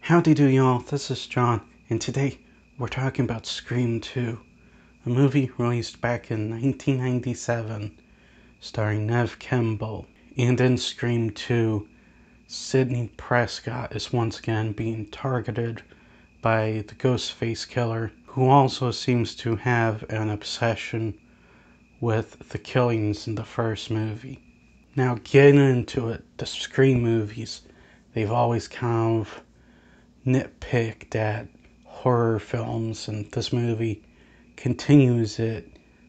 Howdy do y'all, this is John, and today we're talking about Scream 2, a movie released back in 1997, starring Neve Campbell. And in Scream 2, Sidney Prescott is once again being targeted by the Ghostface killer, who also seems to have an obsession with the killings in the first movie. Now, getting into it, the Scream movies, they've always kind of nitpicked at horror films, and this movie continues it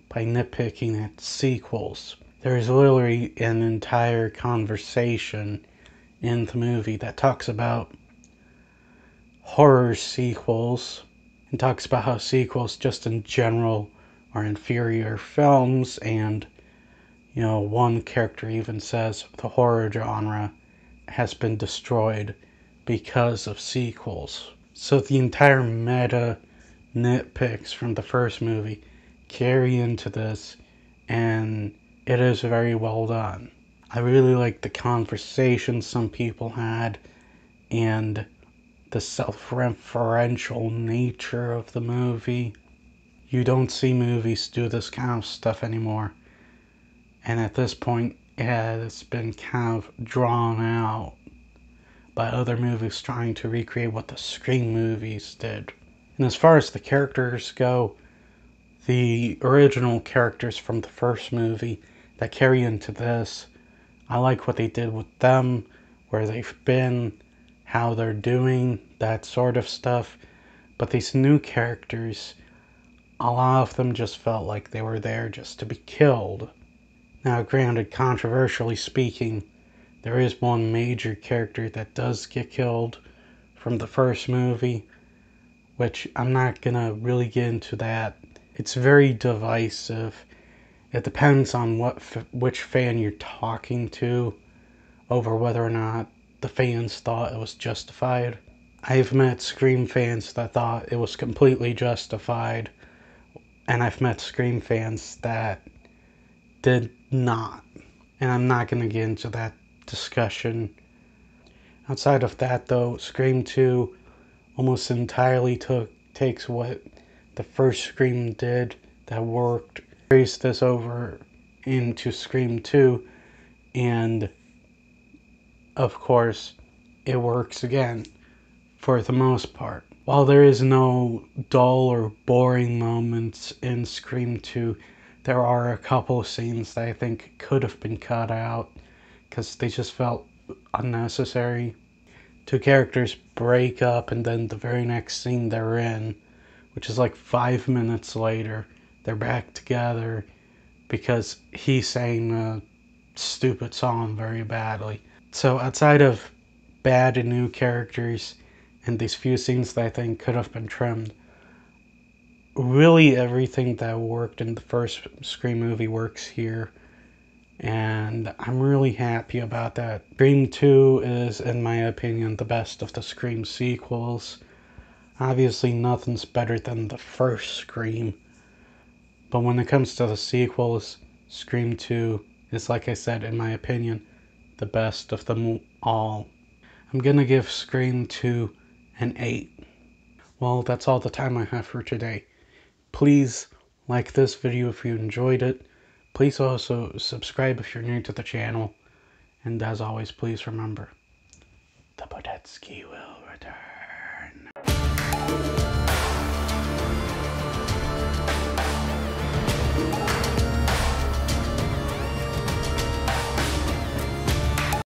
by nitpicking at sequels. There's literally an entire conversation in the movie that talks about horror sequels and talks about how sequels just in general are inferior films, and one character even says the horror genre has been destroyed because of sequels. So the entire meta nitpicks from the first movie carry into this, and it is very well done. I really like the conversation some people had and the self-referential nature of the movie. You don't see movies do this kind of stuff anymore, and at this point it has been kind of drawn out by other movies trying to recreate what the Scream movies did. And as far as the characters go, the original characters from the first movie that carry into this, I like what they did with them, where they've been, how they're doing, that sort of stuff. But these new characters, a lot of them just felt like they were there just to be killed. Now, granted, controversially speaking, there is one major character that does get killed from the first movie, which I'm not gonna really get into that. It's very divisive. It depends on which fan you're talking to over whether or not the fans thought it was justified. I've met Scream fans that thought it was completely justified, and I've met Scream fans that did not. And I'm not gonna get into that discussion. Outside of that though, Scream 2 almost entirely takes what the first Scream did that worked, carries this over into Scream 2, and of course it works again for the most part. While there is no dull or boring moments in Scream 2, there are a couple scenes that I think could have been cut out because they just felt unnecessary. Two characters break up, and then the very next scene they're in, which is like 5 minutes later, they're back together because he sang a stupid song very badly. So outside of bad and new characters and these few scenes that I think could have been trimmed, really everything that worked in the first Scream movie works here, and I'm really happy about that. Scream 2 is, in my opinion, the best of the Scream sequels. Obviously nothing's better than the first Scream, but when it comes to the sequels, Scream 2 is, like I said, in my opinion, the best of them all. I'm gonna give Scream 2 an 8. Well, that's all the time I have for today. Please like this video if you enjoyed it. Please also subscribe if you're new to the channel. And as always, please remember, the Bodetsky will return.